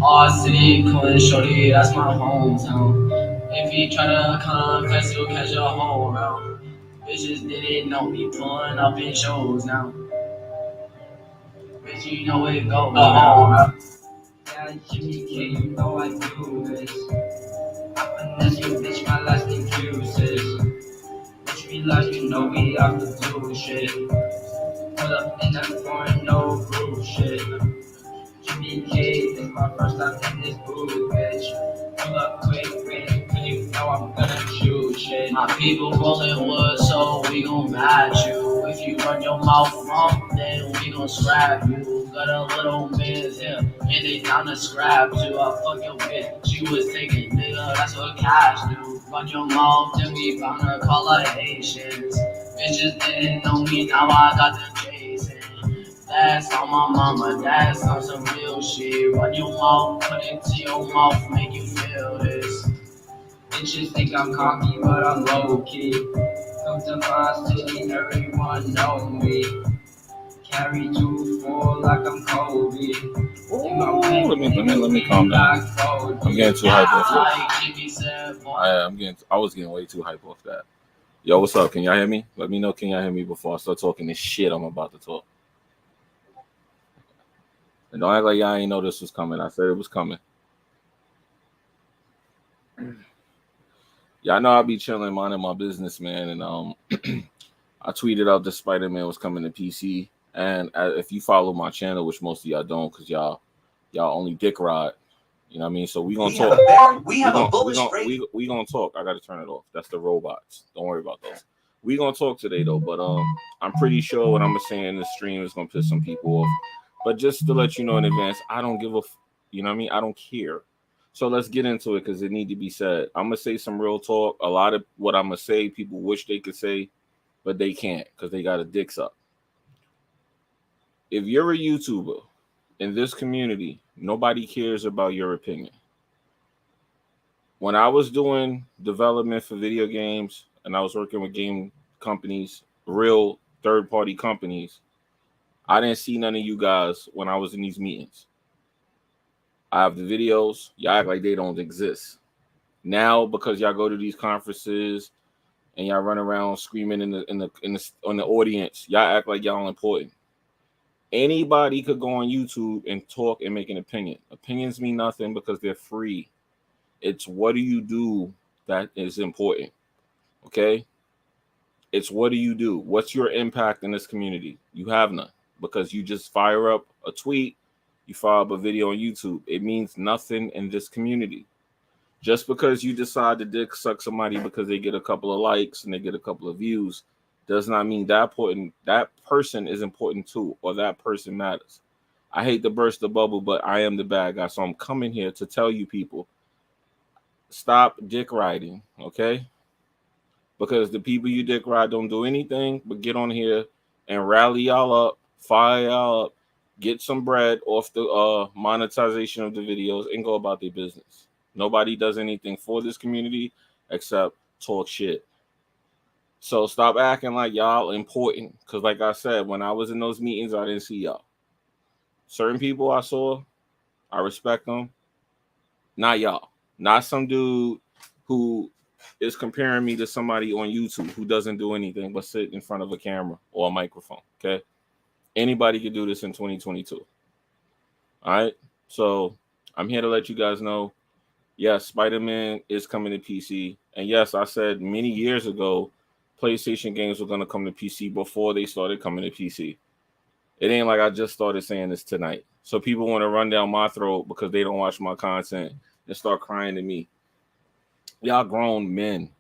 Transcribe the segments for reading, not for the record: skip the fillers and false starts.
All city, Queen Shorty, that's my hometown. If you try to confess, you'll catch a whole round. Bitches didn't know me pulling up in shows now. Bitch, you know it go now. Yeah, Jimmy K, you know I do this. I finesse you, bitch, my last name Q6. Bitch, realize you know we have to do shit. Pull up in that foreign, no bullshit. Jimmy K, this my first time in this booth, bitch. Pull up quick, bitch, cause you know I'm gonna shoot shit. My people rolling wood, so we gon' match you. If you run your mouth wrong, then we gon' scrap you. Got a little man's here, and they down to scrap you. I fuck your bitch, she was taking nigga, that's what cash do. Run your mouth, then we bound to call her Haitians. Bitches didn't know me, now I got the chasing. That's on my mama, that's on some real shit. Run your mouth, put it to your mouth, make you feel this. Bitches think I'm cocky, but I'm low key. Come to my city, everyone know me. Carry 2-4 like I'm Kobe. Let me calm down. I'm getting too hype off that. I was getting way too hype off that. Yo, what's up? Can y'all hear me? Let me know. Can y'all hear me before I start talking this shit I'm about to talk? And don't act like y'all ain't know this was coming. I said it was coming. Y'all know I be chilling, minding my business, man. And I tweeted out that Spider-Man was coming to PC. And if you follow my channel, which most of y'all don't, because y'all only dick ride. You know what I mean? So we gonna talk. We gonna talk. I gotta turn it off. That's the robots. Don't worry about those. We gonna talk today though, but I'm pretty sure what I'm gonna say in the stream is gonna piss some people off. But just to let you know in advance, I don't give a, you know what I mean? I don't care. So let's get into it because it need to be said. I'm gonna say some real talk. A lot of what I'm gonna say, people wish they could say, but they can't because they got a dicks up. If you're a YouTuber in this community, nobody cares about your opinion. When I was doing development for video games and I was working with game companies, real third-party companies, I didn't see none of you guys when I was in these meetings. I have the videos. Y'all act like they don't exist. Now, because y'all go to these conferences and y'all run around screaming on the audience, y'all act like y'all important. Anybody could go on YouTube and talk and make an opinion. Opinions mean nothing because they're free. It's what do you do that is important. Okay? It's what do you do? What's your impact in this community? You have none because you just fire up a tweet, you fire up a video on YouTube. It means nothing in this community. Just because you decide to dick suck somebody because they get a couple of likes and they get a couple of views does not mean that person is important too, or that person matters. I hate to burst the bubble, but I am the bad guy. So I'm coming here to tell you people, stop dick riding, okay? Because the people you dick ride don't do anything but get on here and rally y'all up, fire y'all up, get some bread off the monetization of the videos, and go about their business. Nobody does anything for this community except talk shit. So stop acting like y'all important. Because like I said, when I was in those meetings, I didn't see y'all. Certain people I saw, I respect them. Not y'all. Not some dude who is comparing me to somebody on YouTube who doesn't do anything but sit in front of a camera or a microphone. Okay? Anybody can do this in 2022. All right? So I'm here to let you guys know, yes, Spider-Man is coming to PC. And yes, I said many years ago, PlayStation games were going to come to PC before they started coming to PC. It ain't like I just started saying this tonight. So people want to run down my throat because they don't watch my content and start crying to me. Y'all grown men.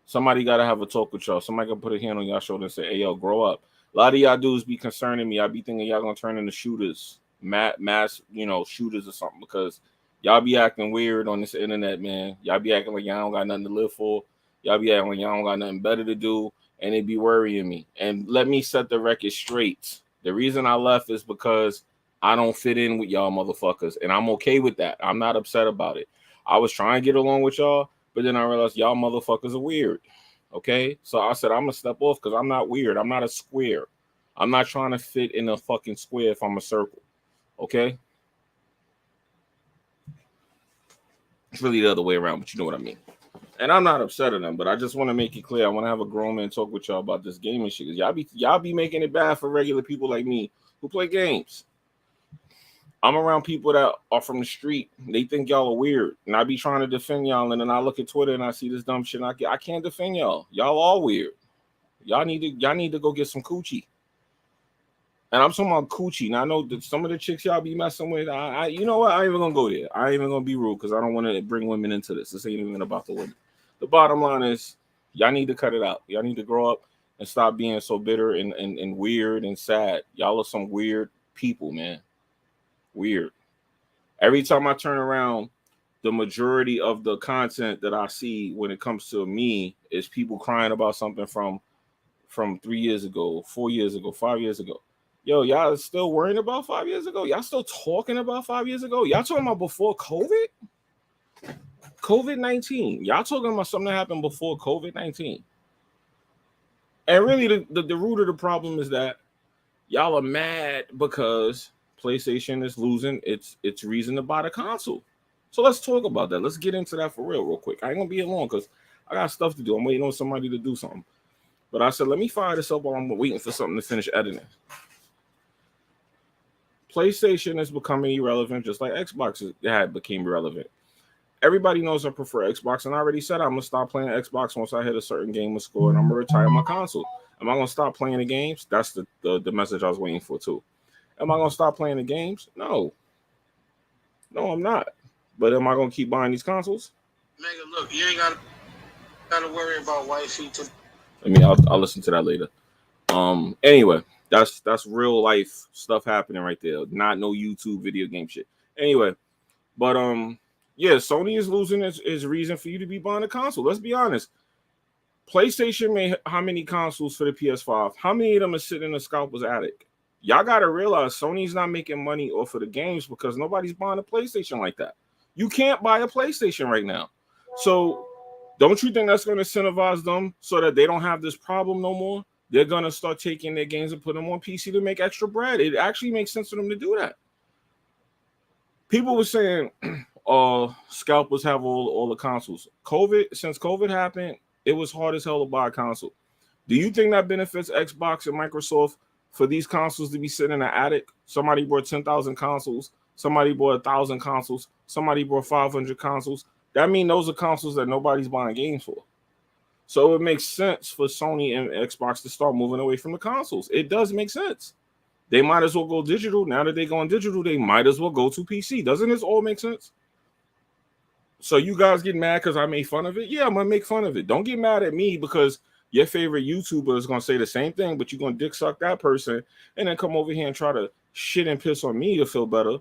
Somebody got to have a talk with y'all. Somebody got to put a hand on y'all shoulder and say, hey, yo, grow up. A lot of y'all dudes be concerning me. I be thinking y'all going to turn into shooters, mass, shooters or something because y'all be acting weird on this internet, man. Y'all be acting like y'all don't got nothing to live for. Y'all be acting like y'all don't got nothing better to do, and it be worrying me. And let me set the record straight. The reason I left is because I don't fit in with y'all motherfuckers, and I'm okay with that. I'm not upset about it. I was trying to get along with y'all, but then I realized y'all motherfuckers are weird, okay? So I said I'm going to step off because I'm not weird. I'm not a square. I'm not trying to fit in a fucking square if I'm a circle, okay? It's really the other way around, but you know what I mean. And I'm not upset at them, but I just want to make it clear. I want to have a grown man talk with y'all about this gaming shit. Y'all be making it bad for regular people like me who play games. I'm around people that are from the street. They think y'all are weird, and I be trying to defend y'all. And then I look at Twitter and I see this dumb shit. And I can't defend y'all. Y'all all weird. Y'all need to go get some coochie. And I'm talking about coochie. Now I know that some of the chicks y'all be messing with. You know what? I ain't even gonna go there. I ain't even gonna be rude because I don't want to bring women into this. This ain't even about the women. The bottom line is, y'all need to cut it out. Y'all need to grow up and stop being so bitter and weird and sad. Y'all are some weird people, man. Weird. Every time I turn around, the majority of the content that I see when it comes to me is people crying about something from 3 years ago, 4 years ago, 5 years ago. Yo, y'all still worrying about 5 years ago? Y'all still talking about 5 years ago? Y'all talking about before COVID? COVID-19. Y'all talking about something that happened before COVID-19. And really, the root of the problem is that y'all are mad because PlayStation is losing its reason to buy the console. So let's talk about that. Let's get into that for real quick. I ain't gonna be here long because I got stuff to do. I'm waiting on somebody to do something. But I said, let me fire this up while I'm waiting for something to finish editing. PlayStation is becoming irrelevant, just like Xbox became irrelevant. Everybody knows I prefer Xbox, and I already said I'm gonna stop playing Xbox once I hit a certain gamer score, and I'm gonna retire my console. Am I gonna stop playing the games? That's the message I was waiting for too. Am I gonna stop playing the games? No, I'm not. But am I gonna keep buying these consoles? Mega, look, you ain't gotta worry about wifey. I'll listen to that later. Anyway, that's real life stuff happening right there. Not no YouTube video game shit. Anyway, but yeah, Sony is losing its reason for you to be buying a console. Let's be honest. PlayStation made how many consoles for the PS5? How many of them are sitting in the scalper's attic? Y'all gotta realize Sony's not making money off of the games because nobody's buying a PlayStation like that. You can't buy a PlayStation right now. So don't you think that's going to incentivize them so that they don't have this problem no more? They're going to start taking their games and put them on PC to make extra bread. It actually makes sense for them to do that. People were saying, scalpers have all the consoles. Since COVID happened, it was hard as hell to buy a console. Do you think that benefits Xbox and Microsoft for these consoles to be sitting in the attic? Somebody bought 10,000 consoles. Somebody bought 1,000 consoles. Somebody bought 500 consoles. That means those are consoles that nobody's buying games for. So it makes sense for Sony and Xbox to start moving away from the consoles. It does make sense. They might as well go digital. Now that they're going digital, they might as well go to PC. Doesn't this all make sense? So you guys get mad because I made fun of it? Yeah, I'm going to make fun of it. Don't get mad at me because your favorite YouTuber is going to say the same thing, but you're going to dick suck that person and then come over here and try to shit and piss on me to feel better.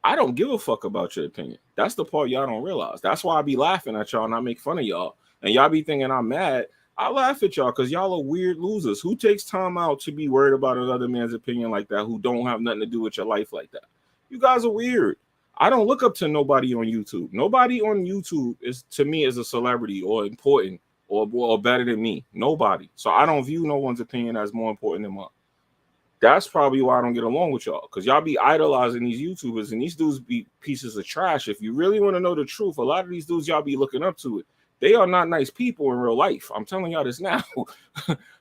I don't give a fuck about your opinion. That's the part y'all don't realize. That's why I be laughing at y'all and I make fun of y'all. And y'all be thinking I'm mad. I laugh at y'all because y'all are weird losers. Who takes time out to be worried about another man's opinion like that who don't have nothing to do with your life like that? You guys are weird. I don't look up to nobody on YouTube. Nobody on YouTube is to me is a celebrity or important or better than me. Nobody. So I don't view no one's opinion as more important than mine. That's probably why I don't get along with y'all, because y'all be idolizing these YouTubers and these dudes be pieces of trash. If you really want to know the truth, a lot of these dudes y'all be looking up to it. They are not nice people in real life. I'm telling y'all this now.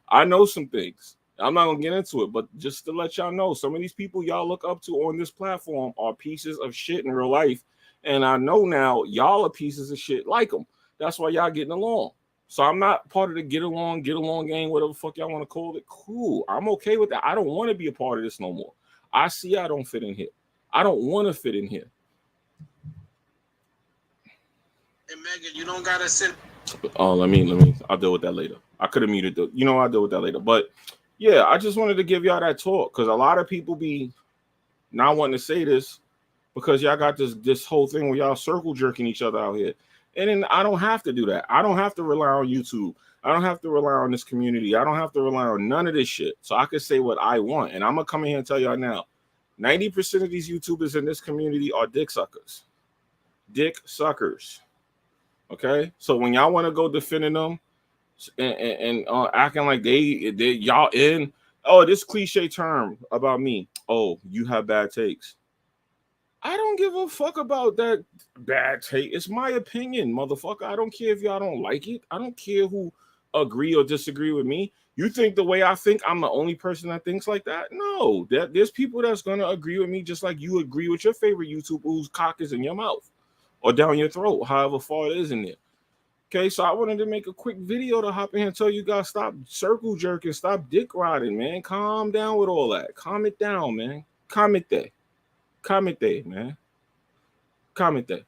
I know some things. I'm not going to get into it, but just to let y'all know, some of these people y'all look up to on this platform are pieces of shit in real life. And I know now y'all are pieces of shit like them. That's why y'all getting along. So I'm not part of the get along gang, whatever the fuck y'all want to call it. Cool. I'm okay with that. I don't want to be a part of this no more. I see I don't fit in here. I don't want to fit in here. And Megan, you don't gotta sit. Oh, let me. I'll deal with that later. I could have muted the. I'll deal with that later. But yeah, I just wanted to give y'all that talk because a lot of people be not wanting to say this because y'all got this whole thing where y'all circle jerking each other out here. And then I don't have to do that. I don't have to rely on YouTube. I don't have to rely on this community. I don't have to rely on none of this shit. So I can say what I want. And I'm going to come in here and tell y'all now, 90% of these YouTubers in this community are dick suckers. Dick suckers. Okay? So when y'all want to go defending them and acting like they y'all in, this cliche term about me, you have bad takes. I don't give a fuck about that bad take. It's my opinion, motherfucker. I don't care if y'all don't like it. I don't care who agree or disagree with me. You think the way I think I'm the only person that thinks like that? No, there's people that's gonna agree with me just like you agree with your favorite YouTuber whose cock is in your mouth or down your throat, however far it is in there. Okay, so I wanted to make a quick video to hop in and tell you guys stop circle jerking, stop dick riding, man. Calm down with all that. Calm it down, man. Calm it there. Comment there, man. Comment there.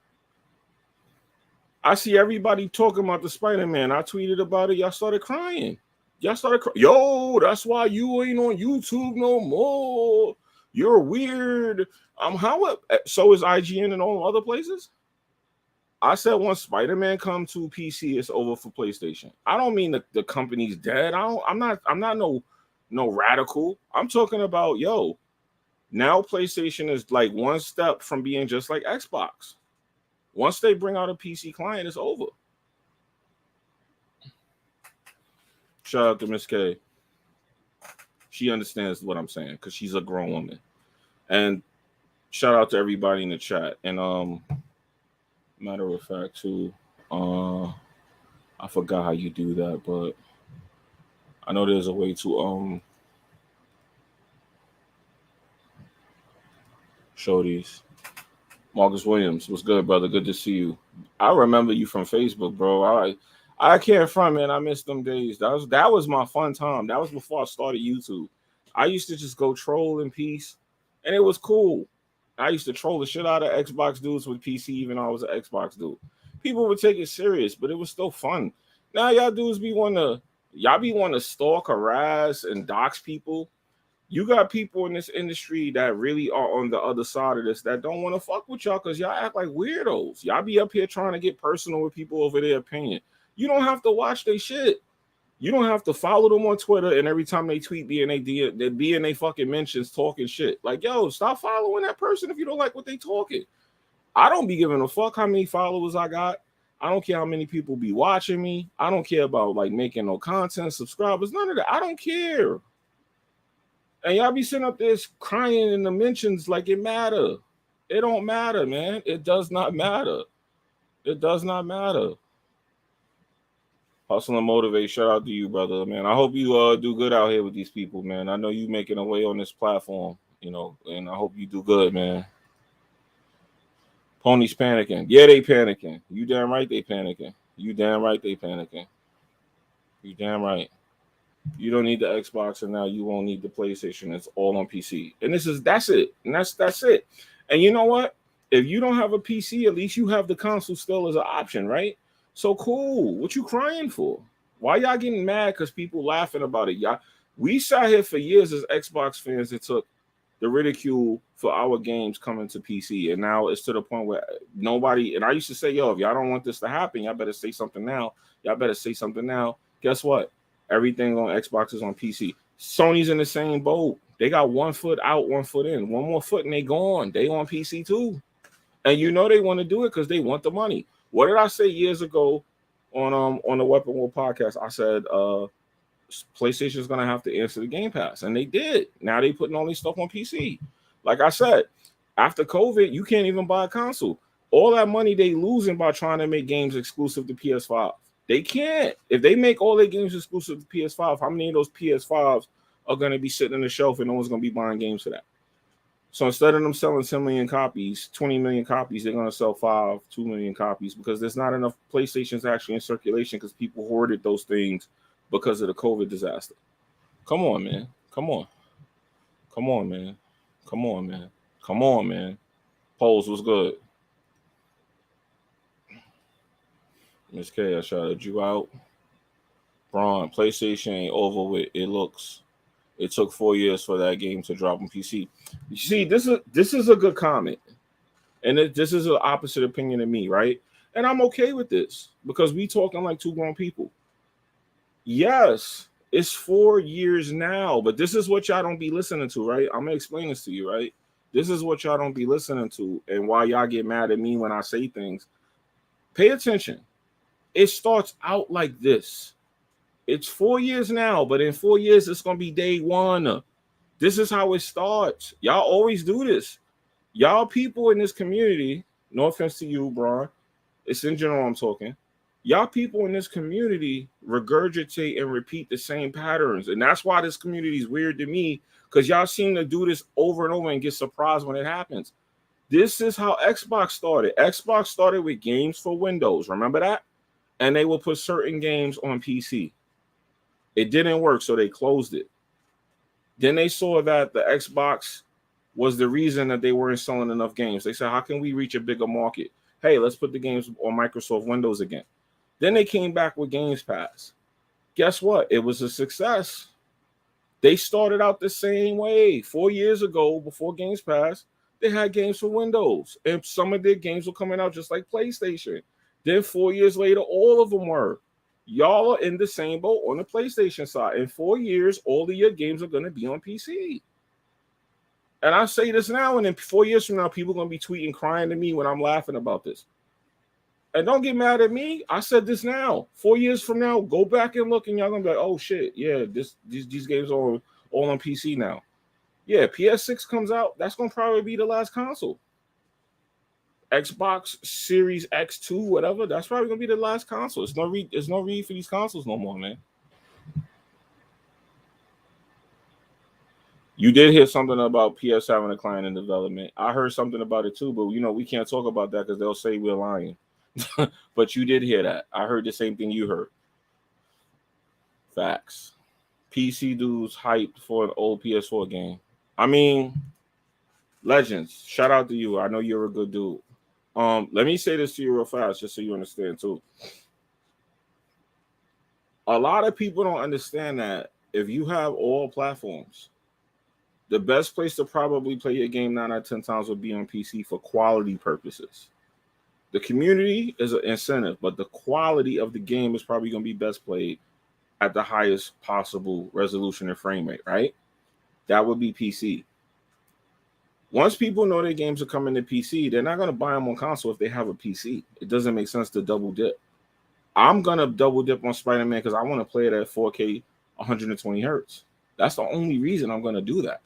I see everybody talking about the Spider-Man. I tweeted about it. Y'all started crying. Yo, that's why you ain't on YouTube no more. You're weird. So is IGN and all other places? I said once Spider-Man come to PC, it's over for PlayStation. I don't mean the company's dead. I'm not no radical. I'm talking about now PlayStation is like one step from being just like Xbox. Once they bring out a PC client, it's over. Shout out to Miss K. She understands what I'm saying because she's a grown woman. And shout out to everybody in the chat. And matter of fact, too, I forgot how you do that, but I know there's a way to show these. Marcus Williams, what's good, brother? Good to see you. I remember you from Facebook, bro. I can't front, man. I miss them days. That was my fun time. That was before I started YouTube. I used to just go troll in peace, and it was cool. I used to troll the shit out of Xbox dudes with PC, even though I was an Xbox dude. People would take it serious, but it was still fun. Now y'all dudes be want to stalk, harass, and dox people. You got people in this industry that really are on the other side of this that don't want to fuck with y'all because y'all act like weirdos. Y'all be up here trying to get personal with people over their opinion. You don't have to watch their shit. You don't have to follow them on Twitter and every time they tweet, be in they fucking mentions talking shit. Like, yo, stop following that person if you don't like what they talking. I don't be giving a fuck how many followers I got. I don't care how many people be watching me. I don't care about like making no content, subscribers, none of that. I don't care. And y'all be sitting up there crying in the mentions like it matter. It don't matter, man. It does not matter. It does not matter. Hustle and motivate. Shout out to you, brother, man. I hope you do good out here with these people, man. I know you making a way on this platform, and I hope you do good, man. Pony's panicking. Yeah, they panicking. You damn right they panicking. You damn right they panicking. You damn right. You don't need the Xbox, and now you won't need the PlayStation. It's all on PC. And that's it. And that's it. And you know what? If you don't have a PC, at least you have the console still as an option, right? So cool. What you crying for? Why y'all getting mad because people laughing about it? We sat here for years as Xbox fans and took the ridicule for our games coming to PC. And now it's to the point where nobody, and I used to say, yo, if y'all don't want this to happen, y'all better say something now. Guess what? Everything on Xbox is on PC. Sony's in the same boat. They got 1 foot out, 1 foot in. One more foot and they gone. They on PC too. And they want to do it because they want the money. What did I say years ago on the Weapon War podcast? I said PlayStation is going to have to answer the Game Pass. And they did. Now they putting all this stuff on PC. Like I said, after COVID, you can't even buy a console. All that money they losing by trying to make games exclusive to PS5. They can't. If they make all their games exclusive to PS5, how many of those PS5s are going to be sitting on the shelf and no one's going to be buying games for that? So instead of them selling 10 million copies, 20 million copies, they're going to sell 2 million copies because there's not enough PlayStations actually in circulation because people hoarded those things because of the COVID disaster. Come on, man. Come on, man. Polls was good. Miss K, I shouted you out. Braun, PlayStation ain't over with. It took 4 years for that game to drop on PC. You see, this is a good comment. And this is an opposite opinion of me, right? And I'm okay with this because we talking like two grown people. Yes, it's 4 years now, but this is what y'all don't be listening to, right? I'm going to explain this to you, right? This is what y'all don't be listening to and why y'all get mad at me when I say things. Pay attention. It starts out like this. It's 4 years now, but in 4 years, it's going to be day one. This is how it starts. Y'all always do this. Y'all people in this community, no offense to you, Bron, it's in general I'm talking. Y'all people in this community regurgitate and repeat the same patterns. And that's why this community is weird to me, because y'all seem to do this over and over and get surprised when it happens. This is how Xbox started. Xbox started with games for Windows. Remember that? And they will put certain games on PC. It didn't work, so they closed it. Then they saw that the Xbox was the reason that they weren't selling enough games. They said, how can we reach a bigger market? Hey, let's put the games on Microsoft Windows again. Then they came back with Games Pass. Guess what? It was a success. They started out the same way. 4 years ago, before Games Pass, they had games for Windows. And some of their games were coming out just like PlayStation. Then 4 years later, all of them were. Y'all are in the same boat on the PlayStation side. In 4 years, all of your games are going to be on PC. And I say this now, and then 4 years from now, people are going to be tweeting, crying to me when I'm laughing about this. And don't get mad at me. I said this now. 4 years from now, go back and look, and y'all going to be like, oh, shit, yeah, these games are all on PC now. Yeah, PS6 comes out. That's going to probably be the last console. Xbox Series X2, whatever, that's probably going to be the last console. There's no read for these consoles no more, man. You did hear something about PS having a client in development. I heard something about it too, but we can't talk about that because they'll say we're lying. But you did hear that. I heard the same thing you heard. Facts. PC dudes hyped for an old PS4 game. I mean, Legends, shout out to you. I know you're a good dude. Let me say this to you real fast, just so you understand too. A lot of people don't understand that if you have all platforms, the best place to probably play your game 9 out of 10 times would be on PC for quality purposes. The community is an incentive, but the quality of the game is probably going to be best played at the highest possible resolution and frame rate, right? That would be PC. Once people know their games are coming to PC, they're not going to buy them on console if they have a PC. It doesn't make sense to double dip. I'm going to double dip on Spider-Man because I want to play it at 4K 120 hertz. That's the only reason I'm going to do that.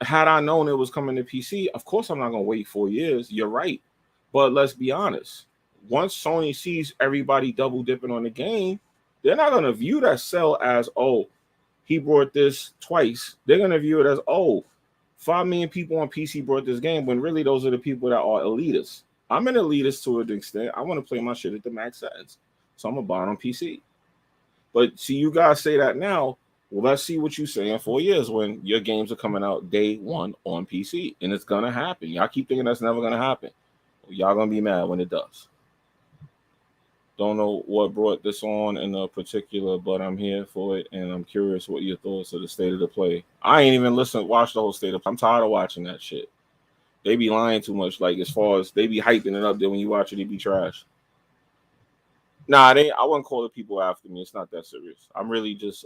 Had I known it was coming to PC, of course I'm not going to wait 4 years. You're right. But let's be honest. Once Sony sees everybody double dipping on the game, they're not going to view that sell as, oh, he brought this twice. They're going to view it as, oh, 5 million people on PC brought this game, when really those are the people that are elitists. I'm an elitist to an extent. I want to play my shit at the max settings. So I'm going to buy it on PC. But see, you guys say that now. Well, let's see what you say in 4 years when your games are coming out day one on PC. And it's going to happen. Y'all keep thinking that's never going to happen. Y'all going to be mad when it does. Don't know what brought this on in particular, but I'm here for it, and I'm curious what your thoughts of the state of the play. I ain't even watch the whole state of play. I'm tired of watching that shit. They be lying too much. Like, as far as they be hyping it up, then when you watch it, it be trash. Nah, I wouldn't call the people after me. It's not that serious. I'm really just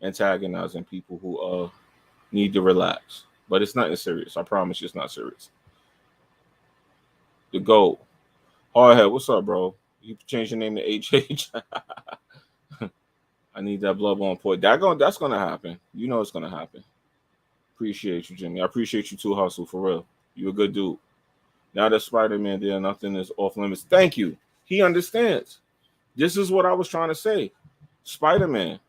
antagonizing people who need to relax. But it's nothing serious. I promise you, it's not serious. The GOAT. Hardhead, what's up, bro? You change your name to HH. I need that blood on point. That's gonna happen. You know it's gonna happen. Appreciate you, Jimmy. I appreciate you too, Hustle, for real. You a good dude. Now that Spider-Man there, nothing is off limits. Thank you. He understands. This is what I was trying to say. Spider-Man.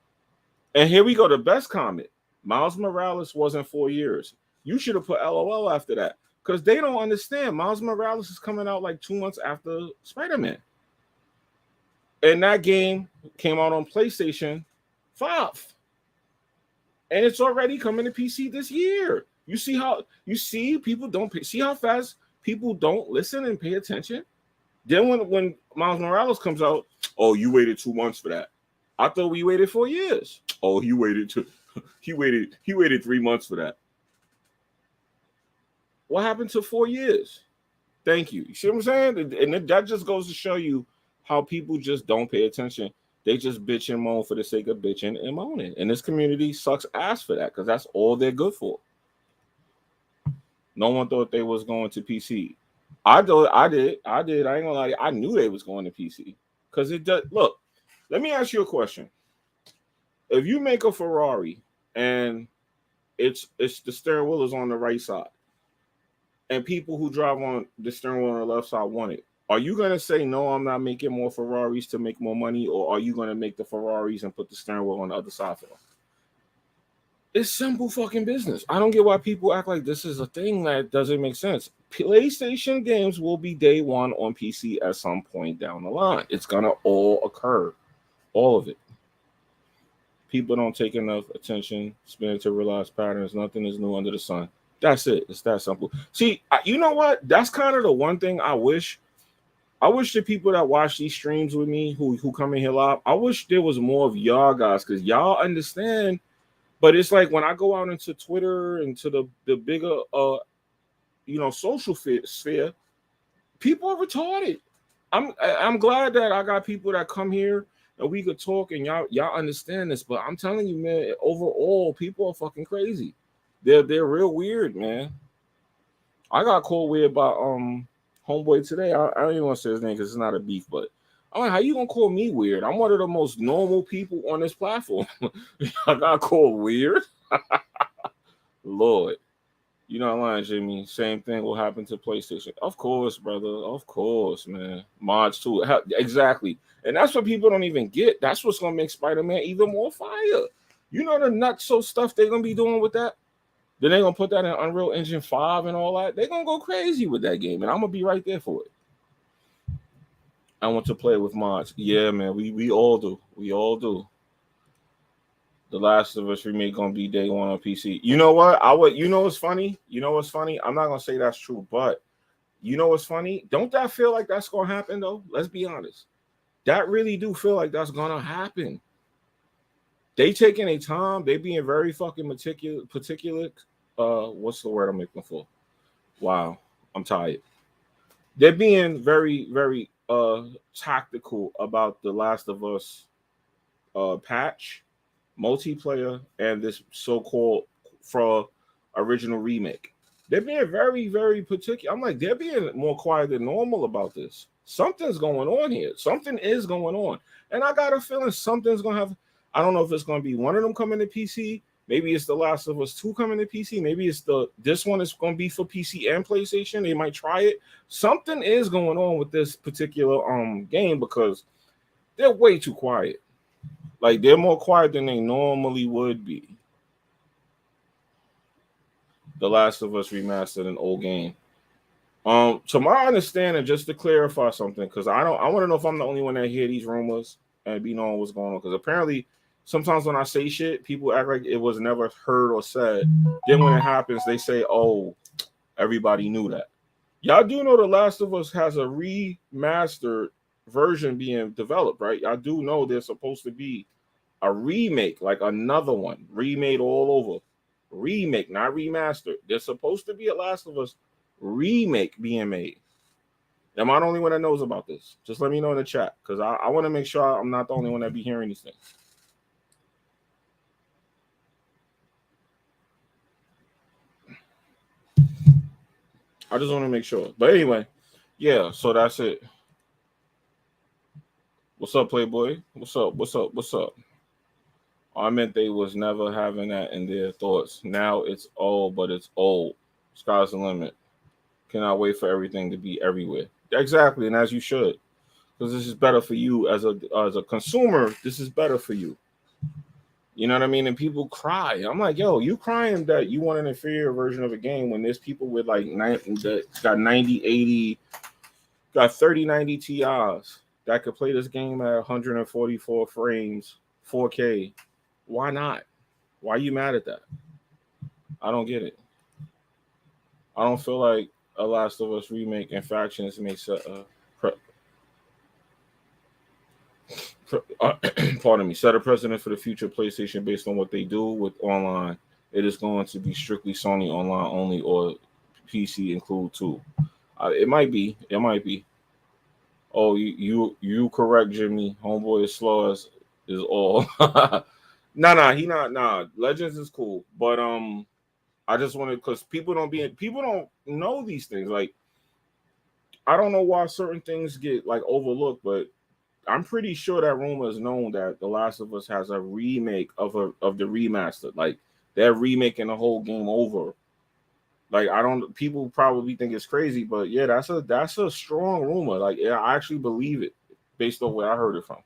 And here we go. The best comment. Miles Morales wasn't 4 years. You should have put LOL after that. Because they don't understand. Miles Morales is coming out like 2 months after Spider-Man. And that game came out on PlayStation 5. And it's already coming to PC this year. You see people don't see how fast people don't listen and pay attention. Then when Miles Morales comes out, oh, you waited 2 months for that. I thought we waited 4 years. Oh, he waited 3 months for that. What happened to 4 years? Thank you. You see what I'm saying? And that just goes to show you how people just don't pay attention. They just bitch and moan for the sake of bitching and moaning. And this community sucks ass for that because that's all they're good for. No one thought they was going to PC. I did. I ain't gonna lie. I knew they was going to PC because it does. Look, let me ask you a question. If you make a Ferrari and it's the steering wheel is on the right side, and people who drive on the steering wheel on the left side want it. Are you gonna say no? I'm not making more Ferraris to make more money, or are you gonna make the Ferraris and put the steering wheel on the other side for them? It's simple fucking business. I don't get why people act like this is a thing that doesn't make sense. PlayStation games will be day one on PC at some point down the line. It's gonna all occur, all of it. People don't take enough attention, spin to realize patterns. Nothing is new under the sun. That's it. It's that simple. See, you know what? That's kind of the one thing I wish. I wish the people that watch these streams with me, who come in here live, I wish there was more of y'all guys, because y'all understand. But it's like when I go out into Twitter and to the bigger social sphere, people are retarded. I'm glad that I got people that come here and we could talk and y'all understand this. But I'm telling you, man, overall, people are fucking crazy. They're real weird, man. I got called weird by homeboy today. I don't even want to say his name because it's not a beef, but I'm like, how you gonna call me weird? I'm one of the most normal people on this platform. I got called weird. Lord. You're not lying, Jimmy. Same thing will happen to PlayStation. Of course, brother. Of course, man. Mods too. Exactly. And that's what people don't even get. That's what's gonna make Spider-Man even more fire. You know the nutso stuff they're gonna be doing with that? Then they're gonna put that in Unreal Engine 5 and all that. They're gonna go crazy with that game, and I'm gonna be right there for it. I want to play with mods. Yeah, man. We all do. We all do. The Last of Us remake gonna be day one on PC. You know what? You know what's funny? You know what's funny? I'm not gonna say that's true, but you know what's funny? Don't that feel like that's gonna happen though? Let's be honest. That really do feel like that's gonna happen. They taking a time. They being very fucking particular. What's the word I'm looking for? Wow, I'm tired. They're being very, very tactical about the Last of Us patch, multiplayer, and this so-called for original remake. They're being very, very particular. I'm like, they're being more quiet than normal about this. Something's going on here. Something is going on. And I got a feeling something's going to have. I don't know if it's going to be one of them coming to PC. Maybe it's The Last of Us 2 coming to PC. Maybe it's this one is going to be for PC and PlayStation. They might try it. Something is going on with this particular game because they're way too quiet. Like, they're more quiet than they normally would be. The Last of Us remastered, an old game. To my understanding, just to clarify something, because I want to know if I'm the only one that hear these rumors and be knowing what's going on. Because apparently, sometimes when I say shit, people act like it was never heard or said. Then when it happens, they say, "Oh, everybody knew that." Y'all do know The Last of Us has a remastered version being developed, right? I do know there's supposed to be a remake, like another one, remade all over. Remake, not remastered. There's supposed to be a Last of Us remake being made. Am I the only one that knows about this? Just let me know in the chat, because I want to make sure I'm not the only one that be hearing these things. I just want to make sure. But anyway, yeah, so that's it. What's up, Playboy? What's up? What's up? What's up? I meant they was never having that in their thoughts. Now it's old, but it's old. Sky's the limit. Cannot wait for everything to be everywhere. Exactly, and as you should. Because this is better for you as a consumer. This is better for you. You know what I mean? And people cry. I'm like, yo, you crying that you want an inferior version of a game when there's people with like that got 90, 80, got 30, 90 TIs that could play this game at 144 frames, 4K. Why not? Why are you mad at that? I don't get it. I don't feel like a Last of Us remake and Factions makes pardon me, set a precedent for the future PlayStation based on what they do with online. It is going to be strictly Sony online only, or PC include too. It might be. It might be. Oh, you correct, Jimmy. Homeboy is slow as is all. He not. Legends is cool, but I just wanted, because people don't know these things. Like, I don't know why certain things get like overlooked, but I'm pretty sure that rumor is known that The Last of Us has a remake of the remaster. Like, they're remaking the whole game over. Like I don't. People probably think it's crazy, but yeah, that's a strong rumor. Like yeah, I actually believe it based on where I heard it from.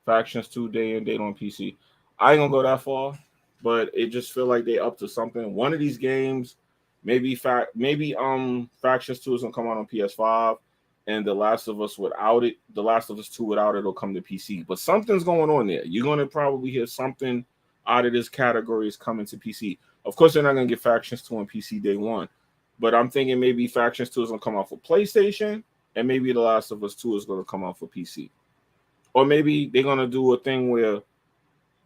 Factions 2 day and date on PC. I ain't gonna go that far, but it just feel like they up to something. One of these games, maybe Factions 2 is gonna come out on PS5, and The Last of Us without it, The Last of Us 2 without it will come to PC. But something's going on there. You're gonna probably hear something out of this category is coming to PC. Of course, they're not gonna get Factions 2 on PC day one, but I'm thinking maybe Factions 2 is gonna come out for PlayStation, and maybe The Last of Us 2 is gonna come out for PC. Or maybe they're gonna do a thing where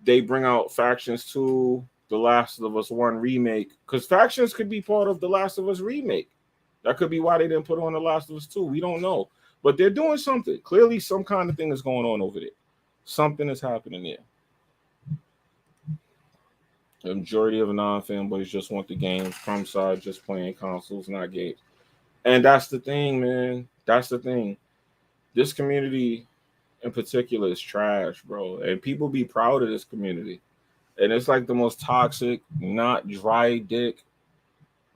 they bring out Factions 2, The Last of Us 1 remake, because Factions could be part of The Last of Us remake. That could be why they didn't put on The Last of Us 2. We don't know. But they're doing something. Clearly, some kind of thing is going on over there. Something is happening there. The majority of non-fanboys just want the games. From side just playing consoles, not games. And that's the thing, man. That's the thing. This community in particular is trash, bro. And people be proud of this community. And it's like the most toxic, not dry dick,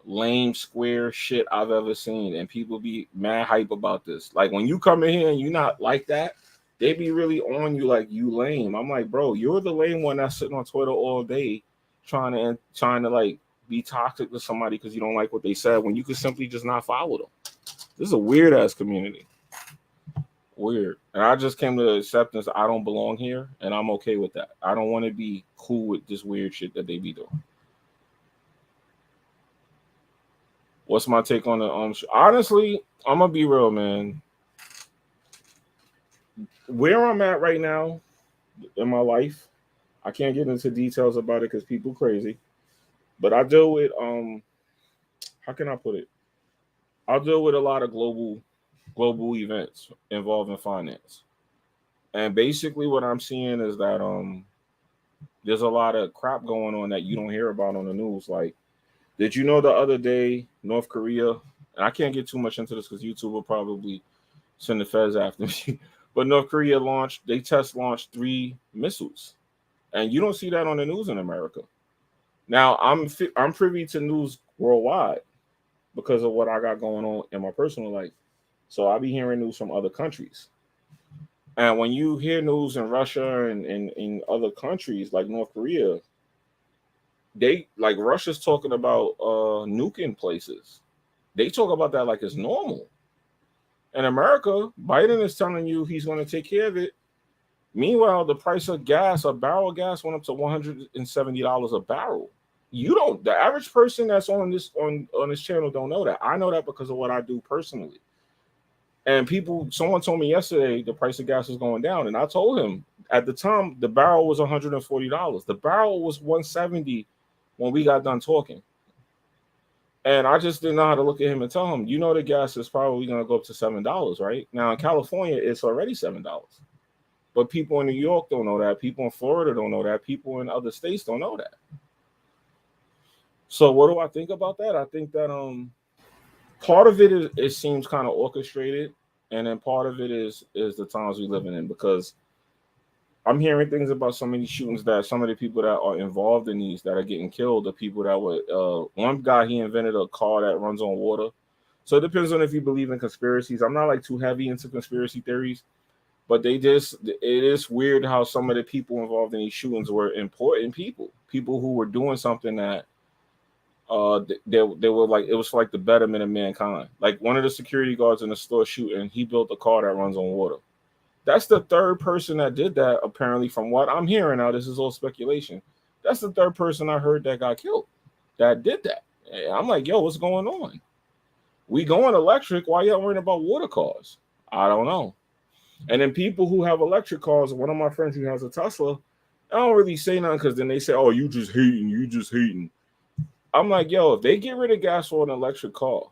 lame square shit I've ever seen. And people be mad hype about this. Like when you come in here and you not like that, they be really on you like you lame. I'm like, bro, you're the lame one that's sitting on Twitter all day trying to like be toxic to somebody because you don't like what they said when you could simply just not follow them. This is a weird ass community. Weird. And I just came to the acceptance I don't belong here, and I'm okay with that. I don't want to be cool with this weird shit that they be doing. What's my take on the honestly, I'm gonna be real, man. Where I'm at right now in my life, I can't get into details about it because people crazy. But I deal with how can I put it? I'll deal with a lot of global events involving finance. And basically what I'm seeing is that there's a lot of crap going on that you don't hear about on the news. Like, did you know the other day North Korea, and I can't get too much into this because YouTube will probably send the feds after me. But North Korea test launched 3 missiles. And you don't see that on the news in America. Now I'm privy to news worldwide because of what I got going on in my personal life. So I'll be hearing news from other countries. And when you hear news in Russia and in other countries like North Korea, they like Russia's talking about nuking places. They talk about that like it's normal. In America, Biden is telling you he's going to take care of it. Meanwhile, the price of gas, a barrel of gas went up to $170 a barrel. The average person that's on this channel don't know that. I know that because of what I do personally. And someone told me yesterday the price of gas is going down. And I told him at the time the barrel was $140. The barrel was $170 when we got done talking. And I just didn't know how to look at him and tell him, the gas is probably going to go up to $7, right? Now in California, it's already $7. But people in New York don't know that. People in Florida don't know that. People in other states don't know that. So what do I think about that? I think that part of it seems kind of orchestrated, and then part of it is the times we're living in, because I'm hearing things about some of these shootings that some of the people that are involved in these that are getting killed, the people that were one guy, he invented a car that runs on water. So it depends on if you believe in conspiracies. I'm not like too heavy into conspiracy theories, but it is weird how some of the people involved in these shootings were important people who were doing something that they were like, it was like the betterment of mankind. Like one of the security guards in the store shooting, he built a car that runs on water. That's the third person that did that, apparently, from what I'm hearing now. This is all speculation. That's the third person I heard that got killed that did that. And I'm like, yo, what's going on? We going electric. Why y'all worrying about water cars? I don't know. And then people who have electric cars, one of my friends who has a Tesla, I don't really say nothing because then they say, oh, you just hating. I'm like, yo, if they get rid of gas for an electric car,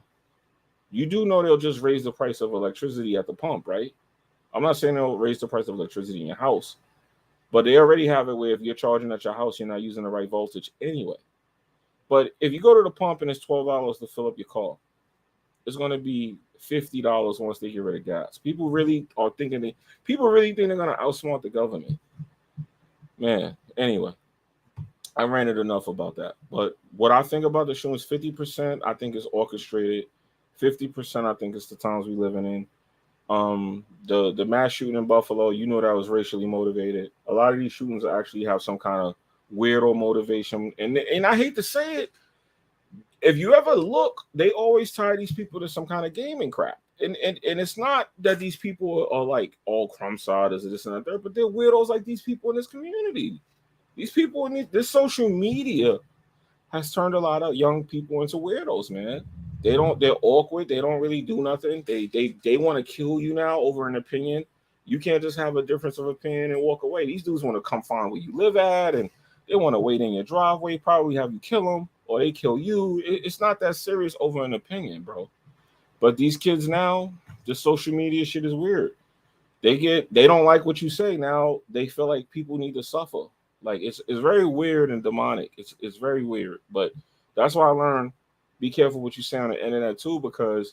you do know they'll just raise the price of electricity at the pump, right? I'm not saying they'll raise the price of electricity in your house, but they already have it where if you're charging at your house, you're not using the right voltage anyway. But if you go to the pump and it's $12 to fill up your car, it's going to be $50 once they get rid of gas. People really think they're going to outsmart the government. Man, Anyway, I ranted enough about that. But what I think about the show is 50% I think is orchestrated. 50% I think is the times we living in. The mass shooting in Buffalo, you know that was racially motivated. A lot of these shootings actually have some kind of weirdo motivation. And I hate to say it, if you ever look, they always tie these people to some kind of gaming crap. And it's not that these people are like all crumb siders or this and that, but they're weirdos like these people in this community. These people in this social media has turned a lot of young people into weirdos, man. They're awkward, they don't really do nothing. They want to kill you now over an opinion. You can't just have a difference of opinion and walk away. These dudes want to come find where you live at, and they want to wait in your driveway, probably have you kill them or they kill you. It's not that serious over an opinion, bro. But these kids now, the social media shit is weird. They don't like what you say now. They feel like people need to suffer. Like it's very weird and demonic. It's very weird. But that's why I learned be careful what you say on the internet too, because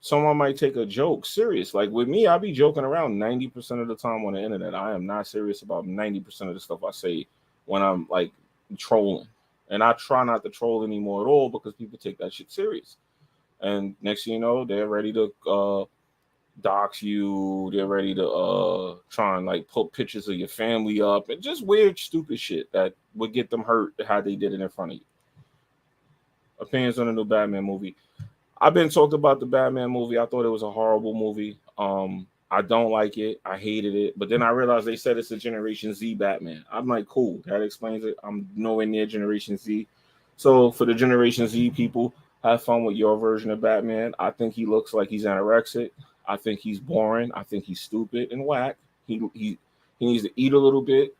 someone might take a joke serious. Like with me, I be joking around 90% of the time on the internet. I am not serious about 90% of the stuff I say when I'm like trolling. And I try not to troll anymore at all because people take that shit serious. And next thing you know, they're ready to dox you. They're ready to try and like put pictures of your family up and just weird, stupid shit that would get them hurt how they did it in front of you. Opinions on the new Batman movie. I've been talked about the Batman movie. I thought it was a horrible movie. I don't like it. I hated it. But then I realized they said it's a Generation Z Batman. I'm like, cool. That explains it. I'm nowhere near Generation Z. So for the Generation Z people, have fun with your version of Batman. I think he looks like he's anorexic. I think he's boring. I think he's stupid and whack. He needs to eat a little bit.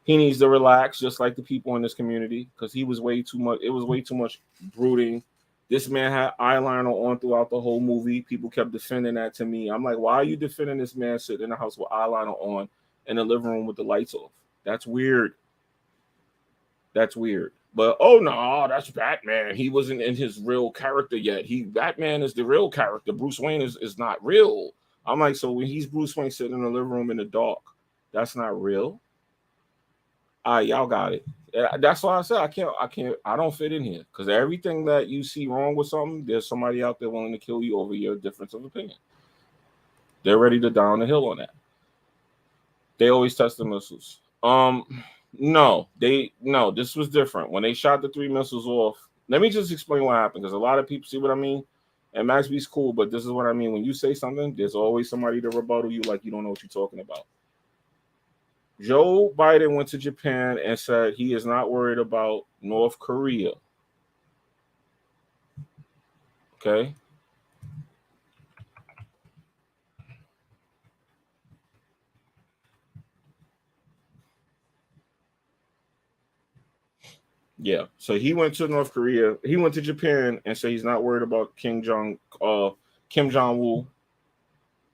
He needs to relax, just like the people in this community, because he was way too much. It was way too much brooding. This man had eyeliner on throughout the whole movie. People kept defending that to me. I'm like, why are you defending this man sitting in the house with eyeliner on in the living room with the lights off? That's weird. That's weird. But oh no, that's Batman. He wasn't in his real character yet. Batman is the real character. Bruce Wayne is not real. I'm like, so when he's Bruce Wayne sitting in the living room in the dark, that's not real. All right, y'all got it. That's why I said I don't fit in here, because everything that you see wrong with something, there's somebody out there willing to kill you over your difference of opinion. They're ready to die on the hill on that. They always test the missiles. No, this was different. When they shot the 3 missiles off, let me just explain what happened, because a lot of people see what I mean. And Max B's cool, but this is what I mean. When you say something, there's always somebody to rebuttal you like you don't know what you're talking about. Joe Biden went to Japan and said he is not worried about North Korea. Okay. Yeah. So he went to North Korea. He went to Japan and said he's not worried about Kim Jong-un,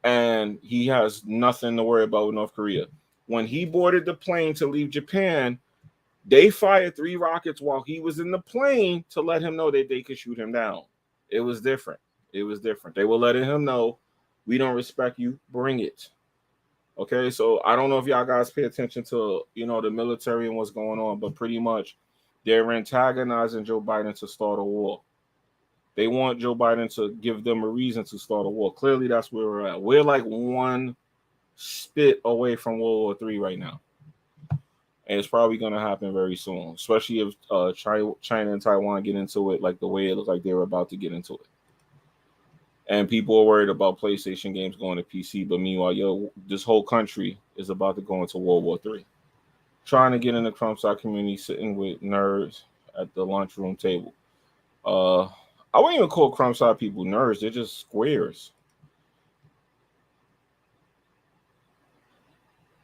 and he has nothing to worry about with North Korea. When he boarded the plane to leave Japan, they fired 3 rockets while he was in the plane to let him know that they could shoot him down. It was different. They were letting him know, we don't respect you. Bring it. Okay, so I don't know if y'all guys pay attention to, the military and what's going on, but pretty much they're antagonizing Joe Biden to start a war. They want Joe Biden to give them a reason to start a war. Clearly, that's where we're at. We're like one spit away from World War III right now. And it's probably going to happen very soon, especially if China and Taiwan get into it like the way it looks like they're about to get into it. And people are worried about PlayStation games going to PC. But meanwhile, this whole country is about to go into World War III. Trying to get in the crumb side community, sitting with nerds at the lunchroom table. I wouldn't even call crumb side people nerds. They're just squares.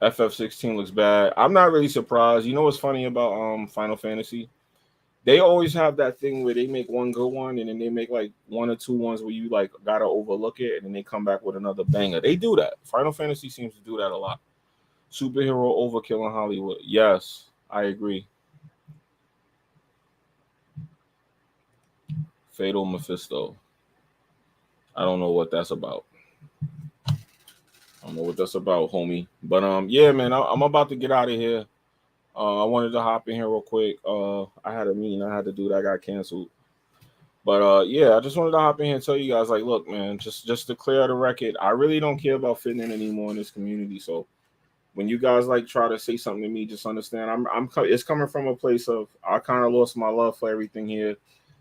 FF16 looks bad. I'm not really surprised. You know what's funny about Final Fantasy? They always have that thing where they make one good one and then they make like 1 or 2 ones where you like gotta overlook it and then they come back with another banger. They do that. Final Fantasy seems to do that a lot. Superhero overkill in Hollywood. Yes, I agree. Fatal Mephisto. I don't know what that's about. I don't know what that's about, homie. But yeah, man, I'm about to get out of here. I wanted to hop in here real quick. I had a meeting I had to do that got canceled. But yeah, I just wanted to hop in here and tell you guys, like, look, man, just to clear the record, I really don't care about fitting in anymore in this community. So when you guys like try to say something to me, just understand it's coming from a place of I kind of lost my love for everything here,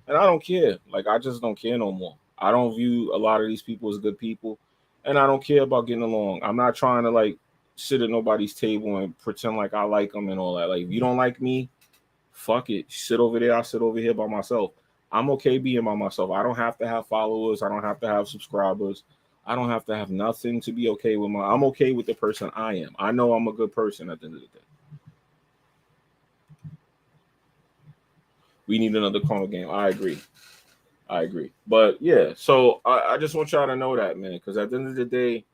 and I don't care. Like I just don't care no more. I don't view a lot of these people as good people, and I don't care about getting along. I'm not trying to like sit at nobody's table and pretend like I like them and all that. Like if you don't like me, fuck it. Sit over there. I sit over here by myself. I'm okay being by myself. I don't have to have followers. I don't have to have subscribers. I don't have to have nothing to be okay with I'm okay with the person I am. I know I'm a good person at the end of the day. We need another corner game. I agree. But yeah, so I just want y'all to know that, man, because at the end of the day,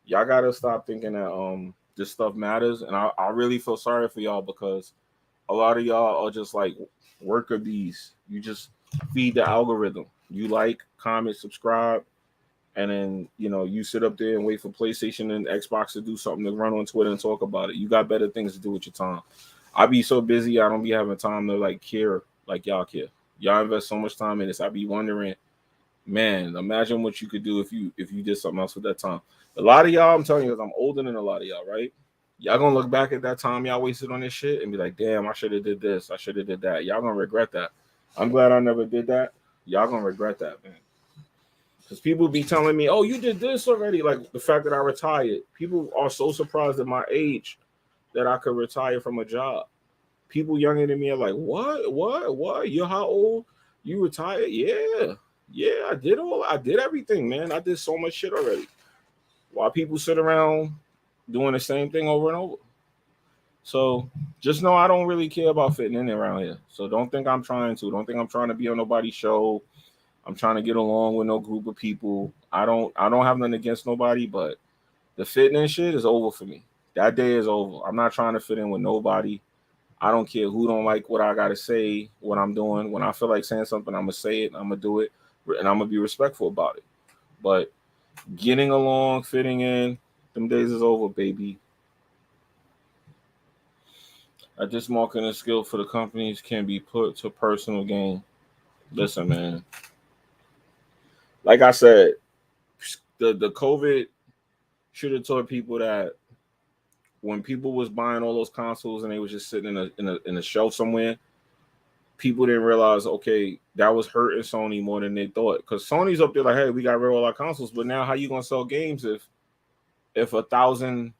y'all gotta stop thinking that this stuff matters. And I really feel sorry for y'all because a lot of y'all are just like worker bees. You just feed the algorithm. You like, comment, subscribe, and then you sit up there and wait for PlayStation and Xbox to do something to run on Twitter and talk about it. You got better things to do with your time. I be so busy, I don't be having time to like care like y'all care. Y'all invest so much time in this. I be wondering, man, imagine what you could do if you did something else with that time. A lot of y'all, I'm telling you, I'm older than a lot of y'all, right? Y'all gonna look back at that time y'all wasted on this shit and be like, damn, I should have did this, I should have did that. Y'all gonna regret that. I'm glad I never did that. Y'all gonna regret that, man. Because people be telling me, oh, you did this already. Like the fact that I retired. People are so surprised at my age that I could retire from a job. People younger than me are like, what? You're how old? You retired? Yeah. Yeah, I did everything, man. I did so much shit already. While people sit around doing the same thing over and over. So just know I don't really care about fitting in around here. So don't think I'm trying to. Don't think I'm trying to be on nobody's show. I'm trying to get along with no group of people. I don't have nothing against nobody, but the fitting in shit is over for me. That day is over. I'm not trying to fit in with nobody. I don't care who don't like what I gotta say, what I'm doing. When I feel like saying something, I'm gonna say it, I'm gonna do it, and I'm gonna be respectful about it. But getting along, fitting in, them days is over, baby. At this marketing skill for the companies can be put to personal gain. Listen, man. Like I said, the COVID should have taught people that when people was buying all those consoles and they was just sitting in a shelf somewhere, people didn't realize, okay, that was hurting Sony more than they thought. Because Sony's up there like, hey, we got rid of all our consoles, but now how you gonna sell games if 1,000,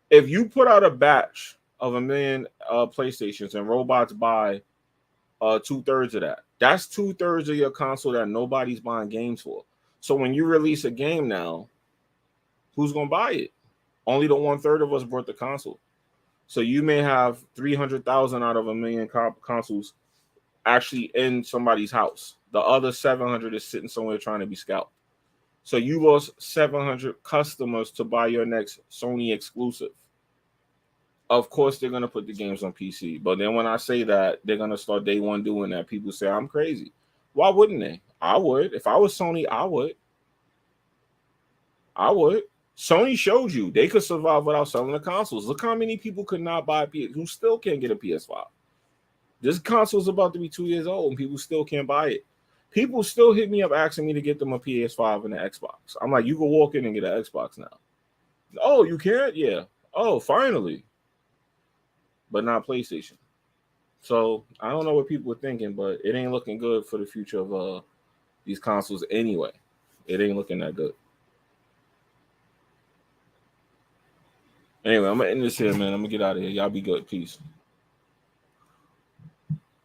if you put out a batch of 1,000,000 PlayStations and robots buy 2/3 of that, that's 2/3 of your console that nobody's buying games for. So when you release a game now, who's gonna buy it? Only the 1/3 of us bought the console. So you may have 300,000 out of 1,000,000 consoles actually in somebody's house. The other 700 is sitting somewhere trying to be scalped. So you lost 700 customers to buy your next Sony exclusive. Of course, they're going to put the games on PC. But then when I say that, they're going to start day one doing that. People say, I'm crazy. Why wouldn't they? I would. If I was Sony, I would. Sony showed you they could survive without selling the consoles. Look how many people could not buy a PS, who still can't get a PS5. This console is about to be 2 years old and people still can't buy it. People still hit me up asking me to get them a PS5 and an Xbox. I'm like, you can walk in and get an Xbox now. Oh, you can't? Yeah. Oh, finally. But not PlayStation. So I don't know what people are thinking, but it ain't looking good for the future of these consoles anyway. It ain't looking that good. Anyway, I'm gonna end this here, man. I'm gonna get out of here. Y'all be good. Peace.